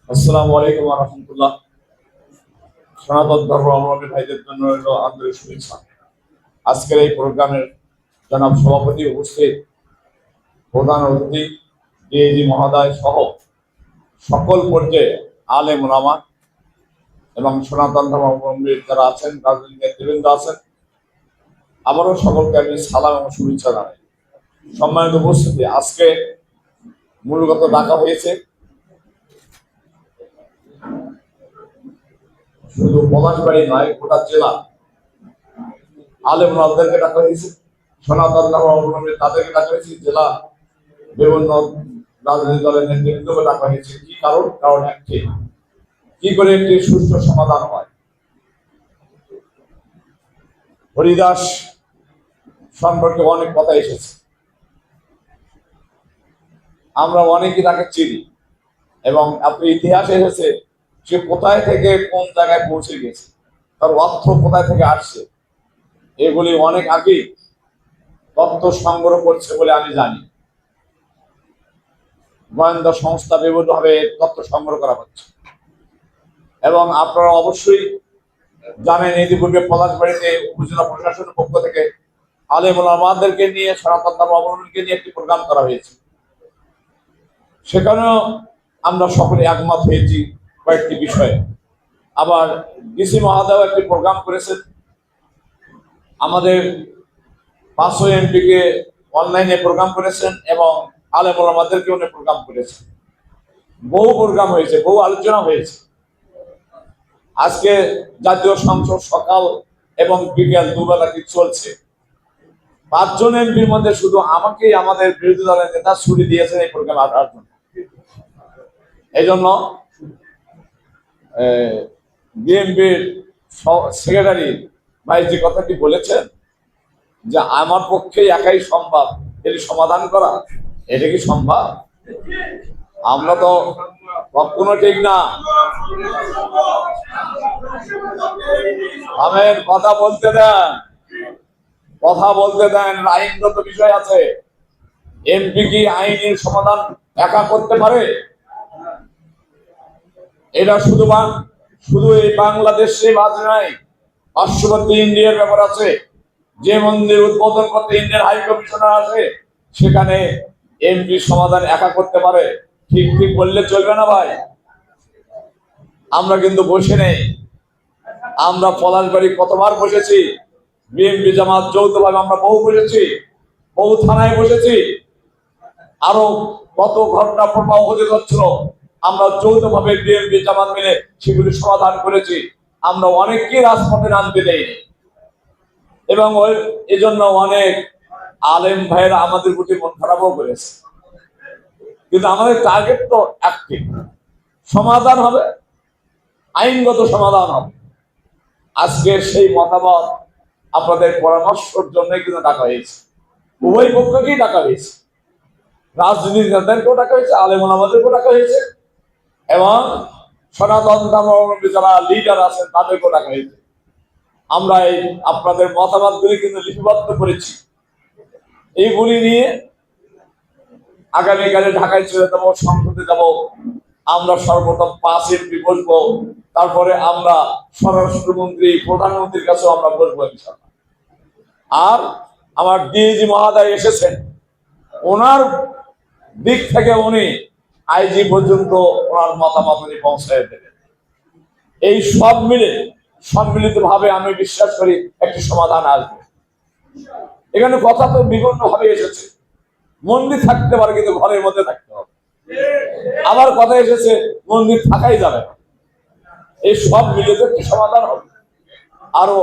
আসসালামু আলাইকুম ওয়া রাহমাতুল্লাহ। সনাতন ধর্মাবলম্বী ভাইদের জন্য রইল আন্তরিক শুভেচ্ছা। আজকের এই প্রোগ্রামের জনাব সভাপতি উপস্থিত, প্রধান অতিথি ডিএজি মহোদয় সহ সকল পর্যায়ে আলেম ওলামা এবং সনাতন ধর্মাবলম্বী যারা আছেন, রাজনৈতিক নেতৃবৃন্দ আছেন, আবারও সকলকে আমি সালাম এবং শুভেচ্ছা জানাই। সম্মানিত উপস্থিতি, আজকে মূলগত ডাকা হয়েছে শুধু পলাশবাড়ি নয়, গোটা জেলা আলেম ওলামাদেরকে ডাকা হয়েছে, সনাতন ধর্মাবলম্বী তাদেরকে ডাকা হয়েছে, জেলা বিভিন্ন রাজনৈতিক দলের নেতৃত্বকে ডাকা হয়েছে। কি কারণ একটি, কি করে একটি সুষ্ঠু সমাধান হয়। হরিদাস সম্পর্কে অনেক কথা এসেছে, আমরা অনেকেই তাকে চিনি এবং আপনি ইতিহাসে এসেছে সে কোথায় থেকে কোন জায়গায় পৌঁছে গেছে, তার অর্থ কোথায় থেকে আসছে, এগুলি অনেক আগেই তথ্য সংগ্রহ করছে বলে আমি জানি। গোয়েন্দা সংস্থা বিভিন্নভাবে তথ্য সংগ্রহ করা হচ্ছে এবং আপনারা অবশ্যই জানেন ইতিপূর্বে পলাশবাড়িতে উপজেলা প্রশাসনের পক্ষ থেকে আলেম ওলামাদেরকে নিয়ে, সনাতন ধর্মাবলম্বীকে নিয়ে একটি প্রোগ্রাম করা হয়েছে। সেখানেও আমরা সকলে একমত হয়েছি কয়েকটি বিষয়ে। আবার ডিসি মহোদয় একটি প্রোগ্রাম করেছেন, আমাদের 500 এমপিকে অনলাইনে প্রোগ্রাম করেছেন এবং আলেম ওলামাদেরকে উনি প্রোগ্রাম করেছেন। বহু প্রোগ্রাম হয়েছে, বহু আলোচনা হয়েছে। আজকে জাতীয় সংসদ সকাল এবং বিকেল দুবেলা কি চলছে। 5 জন এমপির মধ্যে শুধু আমাকেই আমাদের বিরোধী দলের নেতা ছুটি দিয়েছেন এই প্রোগ্রাম আসার জন্য। এই জন্য বিএনপির সেক্রেটারি ভাই যে কথাটি বলেছেন যে আমার পক্ষে একাই সম্ভব এটি সমাধান করা, এটা কি সম্ভব? আমরা তো কখনো ঠিক না। আমের কথা বলতে দেন, কথা বলতে দেন। আইনগত বিষয় আছে। এমপি কি আইনের সমাধান একা করতে পারে? এটা শুধু এই বাংলাদেশে বাদ নাই, পার্শ্ববর্তী ইন্ডিয়ার ব্যাপার আছে। যে মন্দির উদ্বোধন করতে ইন্ডিয়ান হাই কমিশনার আছে, সেখানে এমপি সমাধান একা করতে পারে? ঠিক ঠিক বললে চলবে না ভাই। আমরা কিন্তু বসে নেই। আমরা পলাশবাড়ি কতবার বসেছি, বিএনপি জামাত যৌথভাবে আমরা বহু বসেছি, বহু থানায় বসেছি, আরো কত ঘটনা প্রবাহ হতে যাচ্ছিল, আমরা যৌথভাবে বিএনপি জামাত মিলে সেগুলি সমাধান করেছি। আমরা অনেককে রাজপথে নামতে দেইনি এবং এজন্য অনেক আলেম ভাইয়েরা আমাদের প্রতি মন খারাপও করেছে। কিন্তু আমাদের টার্গেট তো একটি, সমাধান হবে, আইনগত সমাধান হবে। আজকে সেই মতামত আপনাদের পরামর্শের জন্য কিন্তু ডাকা হয়েছে, উভয় পক্ষকেই ডাকা হয়েছে, রাজনীতির নেতাদেরকেও ডাকা হয়েছে, আলেম ওলামাদেরকেও ডাকা হয়েছে এবং সনাতন ধর্মাবলম্বী যারা লিডার আছেন তাদেরকেও ডাকা হয়েছে। আমরা এই আপনাদের মতামতগুলি কিন্তু লিপিবদ্ধ করেছি। এইগুলি নিয়ে আগামীকালে ঢাকায় চলে যাবো, সংসদে যাব। আমরা সর্বপ্রথম 5 এমপি বসবো, তারপরে আমরা স্বরাষ্ট্রমন্ত্রী, প্রধানমন্ত্রীর কাছেও আমরা বসবো ইনশাআল্লাহ। আর আমার ডিএজি মহোদয় এসেছেন, ওনার দিক থেকে উনি আইজি পর্যন্ত ওনার মতামত উনি পৌঁছায় দেবেন। এই সব মিলে সম্মিলিত ভাবে আমি বিশ্বাস করি একটি সমাধান আসবে। এখানে কথা তো বিভিন্ন ভাবে এসেছে, মন্দির থাকতে পারে কিন্তু ঘরের মধ্যে থাকতে হবে। আবার কথা এসেছে মন্দির থাকাই যাবে না। এই সব মিলে তো একটি সমাধান হবে। আরো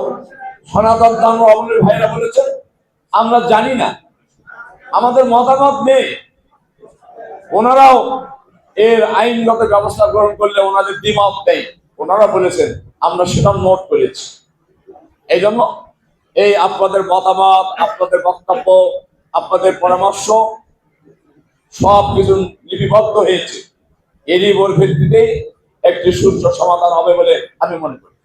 সনাতন ধর্মাবলম্বী ভাইরা বলেছেন আমরা জানি না, আমাদের মতামত নেই, ওনারাও এর আইনগত ব্যবস্থা গ্রহণ করলে ওনাদের দ্বিমত নেই, ওনারা বলেছেন, আমরা সেটা নোট করেছি। এই জন্য এই আপনাদের মতামত, আপনাদের বক্তব্য, আপনাদের পরামর্শ সব কিছু লিপিবদ্ধ হয়েছে। এরই ভিত্তিতেই একটি সুষ্ঠু সমাধান হবে বলে আমি মনে করি।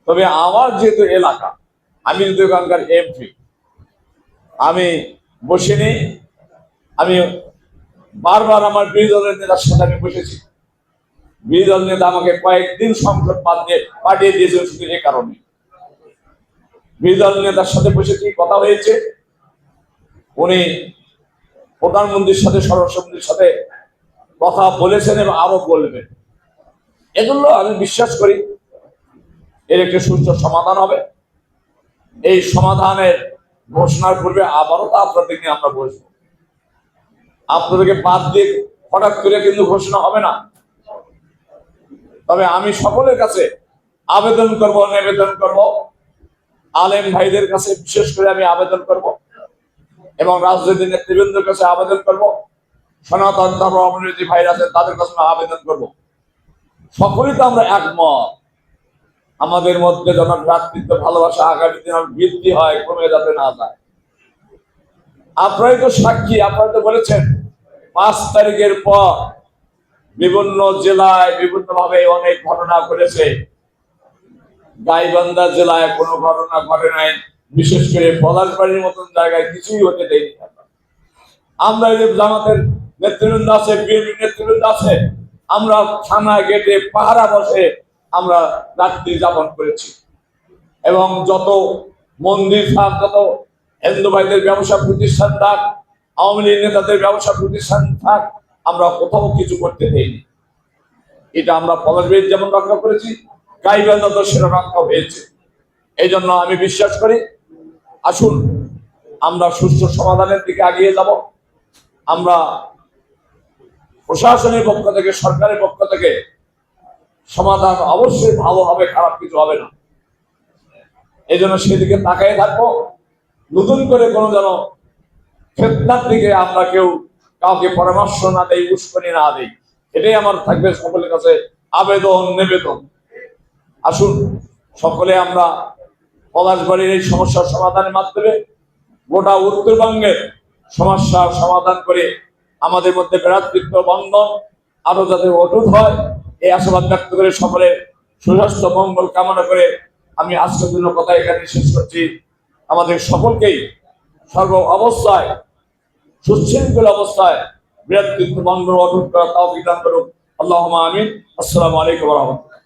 তবে আমার যেহেতু এলাকা, আমি যেহেতু এখানকার এমপি, আমি বসিনি, আমি বারবার আমার বিরোধী দলের নেতার সাথে আমি বসেছি, বিরোধী দল নেতা আমাকে কয়েকদিন সংসদ পাঠিয়ে দিয়েছিল শুধু এই কারণে। বিরোধী দল নেতার সাথে বসে কি কথা হয়েছে, উনি প্রধানমন্ত্রীর সাথে স্বরাষ্ট্রমন্ত্রীর সাথে কথা বলেছেন এবং আরো বলবেন। এগুলো আমি বিশ্বাস করি এর একটি সুষ্ঠু সমাধান হবে। এই সমাধানের ঘোষণার পূর্বে আবারও তো আপনাদের নিয়ে আমরা বসবো। আপনাদেরকে বাদ দিয়ে হঠাৎ করে কিন্তু ঘোষণা হবে না। তবে আমি সকলের কাছে আবেদন করব, নিবেদন করব, আলেম ভাইদের কাছে বিশেষ করে আমি আবেদন করব এবং রাজনৈতিক নেতৃবৃন্দের কাছে আবেদন করব, সনাতন ধর্মাবলম্বী যে ভাইরা আছেন তাদের কাছে আবেদন করব। সকলেই তো আমরা একমত, আমাদের মধ্যে যেন ভ্রাতৃত্ব ভালোবাসা আগামী দিন বৃদ্ধি হয়, কমে যাতে না যায়। আপনারাই তো সাক্ষী, আপনারা তো বলেছেন 5 তারিখের পর বিভিন্ন জেলায় বিভিন্ন ভাবে অনেক ঘটনা ঘটেছে। গাইবান্ধা জেলায় কোনো ঘটনা ঘটে নাই, বিশেষ করে পলাশবাড়ির মতন জায়গায় কিছুই হতে দেয়নি। আমরা এই যে জামাতের নেতৃবৃন্দ আছে, বিএনপি নেতৃবৃন্দ আছে, আমরা থানা গেটে পাহারা বসে আমরা রাত্রি যাপন করেছি এবং যত মন্দির থাক, যত হিন্দু ভাইদের ব্যবসা প্রতিষ্ঠান থাক, আওয়ামী লীগ নেতাদের ব্যবসা প্রতিষ্ঠান থাক, আমরা কোথাও কিছু করতে দেইনি। এটা আমরা পলাশবাড়ি যেমন রক্ষা করেছি, গাইবান্ধা তো সেটা রক্ষা হয়েছে। এই জন্য আমি বিশ্বাস করি, আসুন আমরা সুষ্ঠু সমাধানের দিকে এগিয়ে যাব। আমরা প্রশাসনের পক্ষ থেকে, সরকারের পক্ষ থেকে সমাধান অবশ্যই ভালো হবে, খারাপ কিছু হবে না। এই জন্য সেদিকে তাকাই থাকবো। নতুন করে কোনো যেন ফিতনার দিকে আমরা কেউ কাউকে পরামর্শ না দেই, উস্কানি না দেই, এটাই আমার থাকবে সকলের কাছে আবেদন, নিবেদন। আসুন সকলে আমরা পলাশবাড়ির এই সমস্যার সমাধানের মাধ্যমে গোটা উত্তরবঙ্গের সমস্যার সমাধান করে আমাদের মধ্যে ভ্রাতৃত্ব বন্ধন আরো যাতে অটুট হয়, এই আশাবাদ ব্যক্ত করে সকলের সুস্বাস্থ্য মঙ্গল কামনা করে আমি আজকের জন্য কথা এখানে শেষ করছি। আমাদের সকলকেই সর্ব অবস্থায় সুশৃঙ্খল অবস্থায় ভ্রাতৃত্ব বন্ধন অটুট করা তৌফিক দান করুন। আল্লাহুম্মা আমিন। আসসালামু আলাইকুম ওয়া রাহমাতুল্লাহ।